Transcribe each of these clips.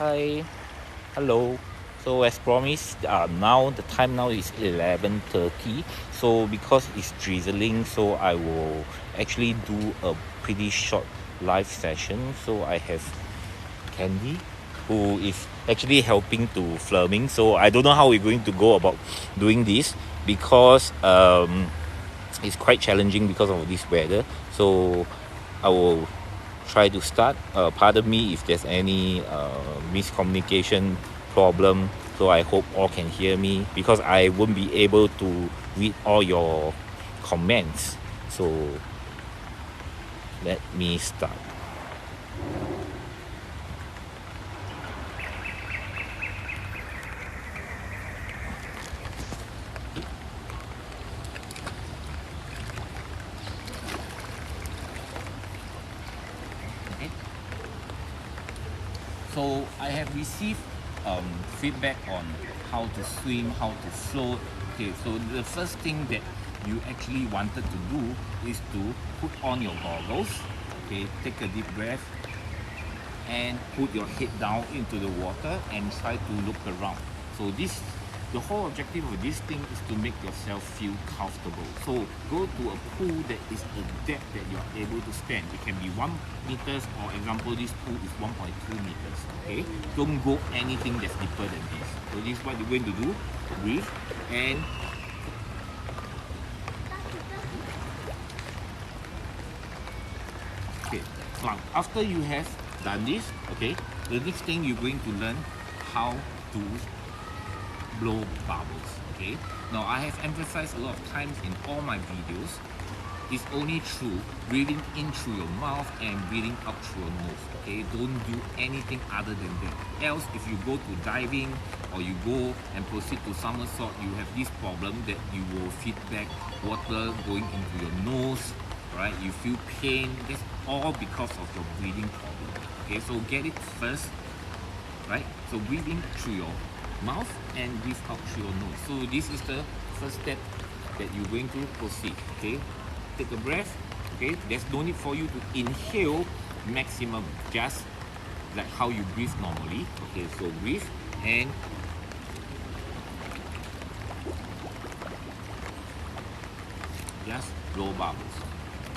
Hi, hello. So as promised, now the time now is 11:30. So because it's drizzling, so I will actually do a pretty short live session. So I have Candy, who is actually helping to filming. So I don't know how we're going to go about doing this because it's quite challenging because of this weather. So I will try to start. Pardon me if there's any miscommunication problem. So I hope all can hear me because I won't be able to read all your comments. So let me start. Okay. So I have received feedback on how to swim, how to float. Okay, so the first thing that you actually wanted to do is to put on your goggles. Okay, take a deep breath and put your head down into the water and try to look around. So the whole objective of this thing is to make yourself feel comfortable. So go to a pool that is a depth that you are able to stand. It can be 1 meters, or example this pool is 1.2 meters. Okay, don't go anything that's deeper than this. So this is what you're going to do. Breathe and okay. Now after you have done this, okay, the next thing you're going to learn how to blow bubbles. Okay, now I have emphasized a lot of times in all my videos, it's only through breathing in through your mouth and breathing out through your nose. Okay, don't do anything other than that. Else, if you go to diving or you go and proceed to somersault, you have this problem that you will feedback water going into your nose, right? You feel pain. That's all because of your breathing problem. Okay, so get it first, right? So breathe in through your mouth and breathe out through your nose. So this is the first step that you're going to proceed. Okay, take a breath. Okay, there's no need for you to inhale maximum, just like how you breathe normally. Okay, so breathe and just blow bubbles.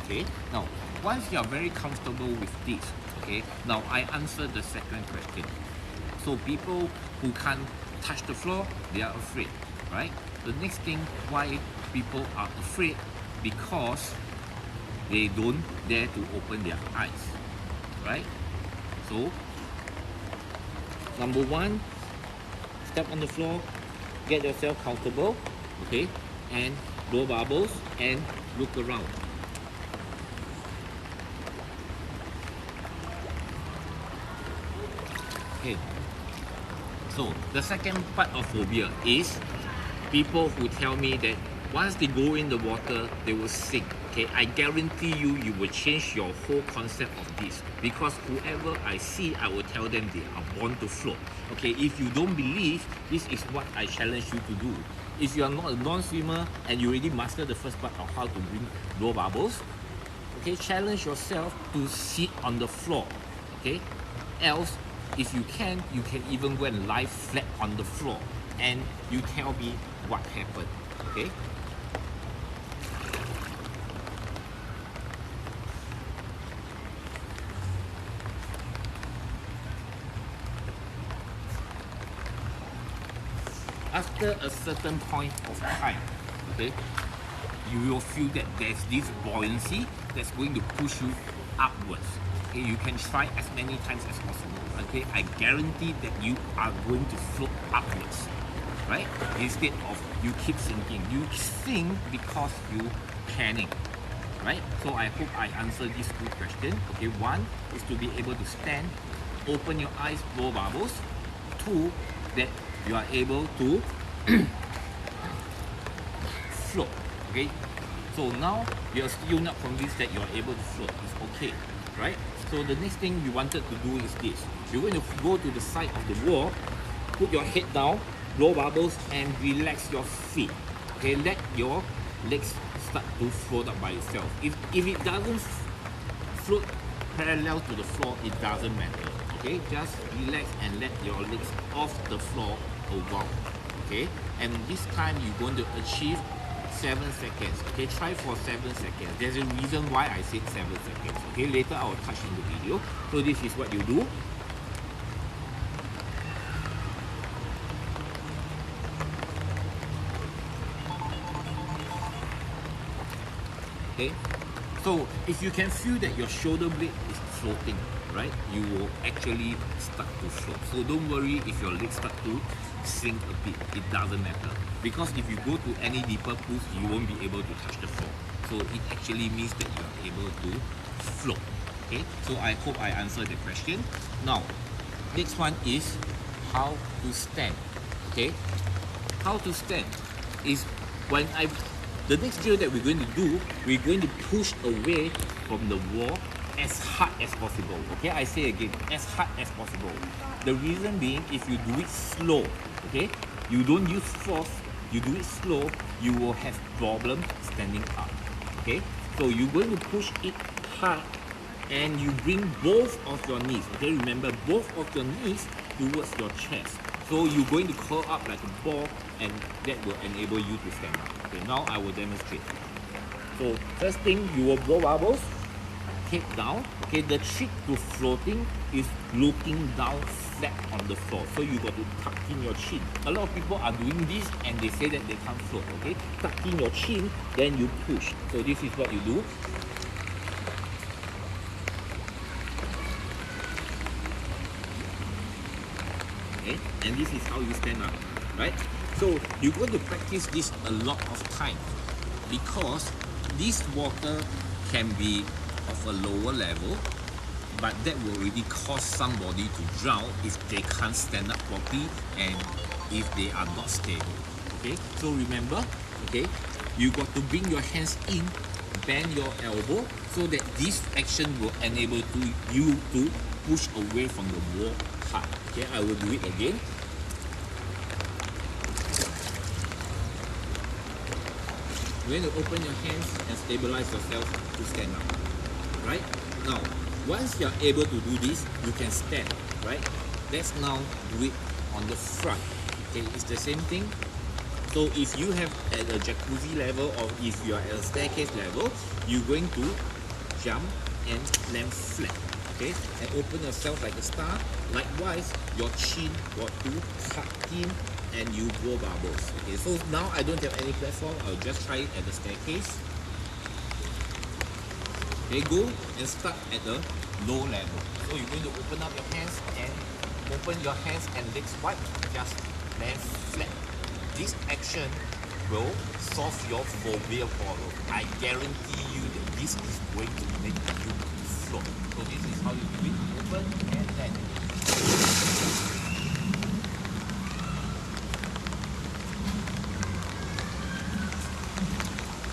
Okay, now once you are very comfortable with this, okay, now I answer the second question. So people who can't touch the floor, they are afraid, right? The next thing why people are afraid, because they don't dare to open their eyes, right? So number one, step on the floor, get yourself comfortable, okay, and blow bubbles and look around. Okay, so the second part of phobia is people who tell me that once they go in the water, they will sink. Okay, I guarantee you, you will change your whole concept of this, because whoever I see, I will tell them they are born to float. Okay, if you don't believe, this is what I challenge you to do. If you are not a non-swimmer and you already master the first part of how to blow bubbles, okay, challenge yourself to sit on the floor. Okay, else if you can even go and lie flat on the floor and you tell me what happened. Okay, after a certain point of time, okay, you will feel that there's this buoyancy that's going to push you upwards. Okay, you can try as many times as possible. Okay, I guarantee that you are going to float upwards, right? Instead of you keep sinking. You sink because you panic, right? So I hope I answered these two questions. Okay, one is to be able to stand, open your eyes, blow bubbles. Two, that you are able to float. Okay, so now you're still not convinced that you're able to float. It's okay, right? So the next thing we wanted to do is this. You're going to go to the side of the wall, put your head down, blow bubbles and relax your feet. Okay, let your legs start to float up by itself. If it doesn't float parallel to the floor, it doesn't matter. Okay, just relax and let your legs off the floor a while. Okay, and this time you're going to achieve 7 seconds. Okay, try for 7 seconds. There's a reason why I said 7 seconds. Okay, later I will touch in the video. So this is what you do. Okay, so if you can feel that your shoulder blade is floating, right, you will actually start to float. So don't worry if your legs start to sink a bit, it doesn't matter. Because if you go to any deeper pools, you won't be able to touch the floor. So it actually means that you are able to float. Okay, so I hope I answered the question. Now, next one is how to stand. Okay, how to stand is when the next drill that we're going to do, we're going to push away from the wall as hard as possible. Okay, I say again, as hard as possible. The reason being, if you do it slow, okay, you don't use force, you do it slow, you will have problem standing up. Okay, so you're going to push it hard and you bring both of your knees. Okay, remember both of your knees towards your chest. So you're going to curl up like a ball and that will enable you to stand up. Okay, now I will demonstrate. So first thing, you will blow bubbles, head down. Okay, the trick to floating is looking down flat on the floor. So you got to tuck in your chin. A lot of people are doing this and they say that they can't float. Okay, tuck in your chin, then you push. So this is what you do. Okay, and this is how you stand up, right? So you're going to practice this a lot of time because this water can be of a lower level, but that will really cause somebody to drown if they can't stand up properly and if they are not stable. Okay, so remember, okay, you got to bring your hands in, bend your elbow so that this action will enable you to push away from the wall hard. Okay, I will do it again. You're going to open your hands and stabilize yourself to stand up. Right? Now, once you're able to do this, you can stand. Right? Let's now do it on the front. Okay, it's the same thing. So if you have at a jacuzzi level or if you are at a staircase level, you're going to jump and land flat. Okay, and open yourself like a star. Likewise, your chin got to tuck in and you blow bubbles. Okay, so now I don't have any platform, I'll just try it at the staircase. Okay, go and start at the low level. So you're going to open up your hands and legs wide, just land flat. This action will solve your phobia problem. I guarantee you that this is going to make you float. So this is how you do it. Open and land.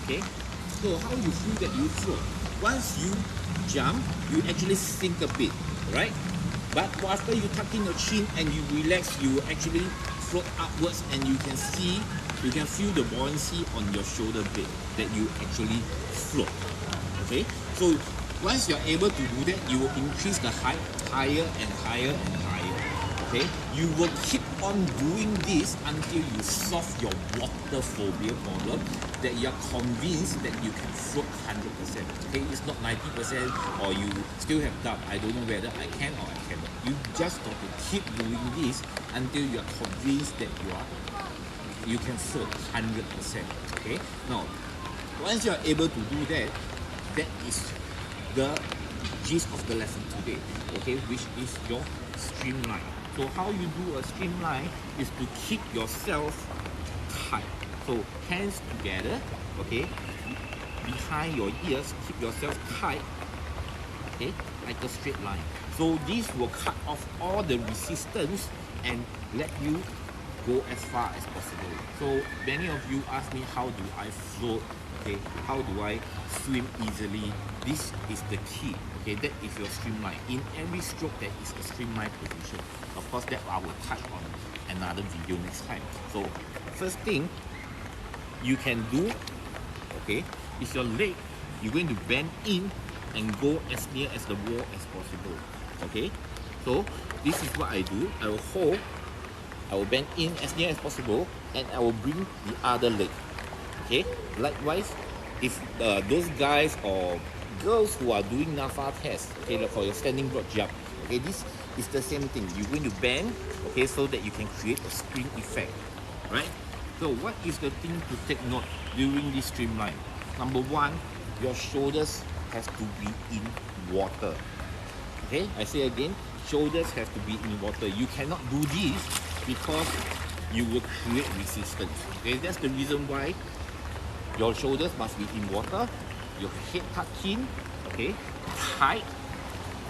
Okay, so how you feel that you float? Once you jump, you actually sink a bit, right? But after you tuck in your chin and you relax, you actually float upwards and you can feel the buoyancy on your shoulder blade that you actually float. Okay, so once you're able to do that, you will increase the height higher and higher and higher. Okay, you will keep on doing this until you solve your water phobia problem, that you're convinced that you can float 100%. Okay, it's not 90% or you still have doubt. I don't know whether I can or I cannot. You just got to keep doing this until you're convinced that you can float 100%. Okay, now once you're able to do that, that is the gist of the lesson today. Okay, which is your streamline. So how you do a streamline is to keep yourself tight. So hands together, okay, behind your ears, keep yourself tight, okay, like a straight line. So this will cut off all the resistance and let you go as far as possible. So many of you ask me, how do I float? Okay, how do I swim easily? This is the key. Okay, that is your streamline. In every stroke, there is a streamline position. Of course, that I will touch on another video next time. So first thing you can do, okay, is your leg. You're going to bend in and go as near as the wall as possible. Okay, So this is what I do. I will hold, I will bend in as near as possible, and I will bring the other leg. Okay. Likewise, if those guys or girls who are doing NAFA tests, okay, like for your standing broad jump, okay, this is the same thing. You're going to bend, okay, so that you can create a spring effect, right? So what is the thing to take note during this streamline? Number one, your shoulders have to be in water. Okay, I say again, shoulders have to be in water. You cannot do this because you will create resistance. Okay, that's the reason why your shoulders must be in water, your head tucked in, okay, tight,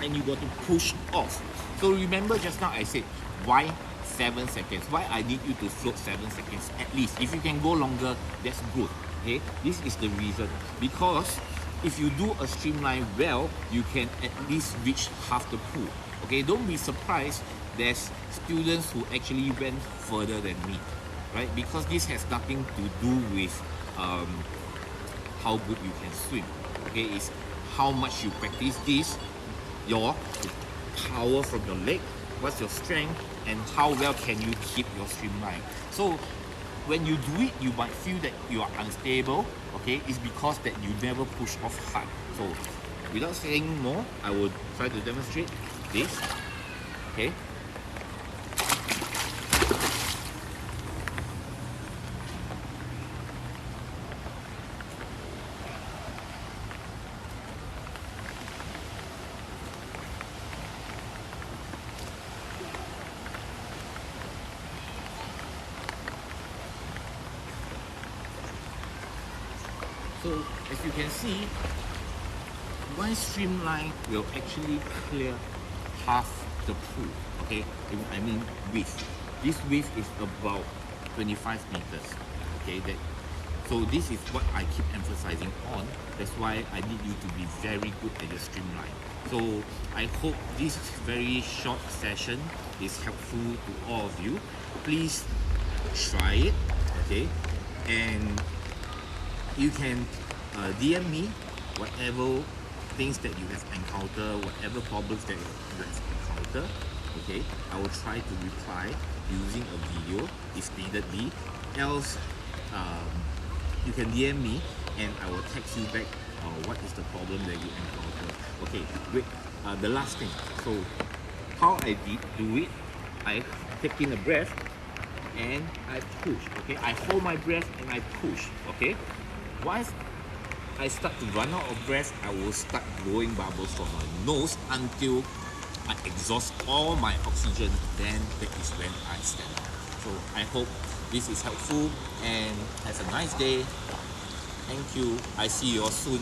and you got to push off. So remember just now I said, why 7 seconds? Why I need you to float 7 seconds at least? If you can go longer, that's good. Okay, this is the reason. Because if you do a streamline well, you can at least reach half the pool. Okay, don't be surprised there's students who actually went further than me, right? Because this has nothing to do with how good you can swim. Okay, it's how much you practice this, your power from your leg, what's your strength, and how well can you keep your streamline. So when you do it, you might feel that you are unstable. Okay, it's because that you never push off hard. So without saying more, I will try to demonstrate this. Okay. So as you can see, one streamline will actually clear half the pool. Okay, I mean width. This width is about 25 meters. Okay, so this is what I keep emphasizing on. That's why I need you to be very good at your streamline. So I hope this very short session is helpful to all of you. Please try it. Okay, and you can DM me whatever things that you have encountered, whatever problems that you have encountered. Okay, I will try to reply using a video if needed be. Else, you can DM me and I will text you back what is the problem that you encounter. Okay, wait. The last thing. So, how I do it? I take in a breath and I push. Okay, I hold my breath and I push. Okay. Once I start to run out of breath, I will start blowing bubbles from my nose until I exhaust all my oxygen. Then that is when I stand up. So I hope this is helpful and have a nice day. Thank you. I see you all soon.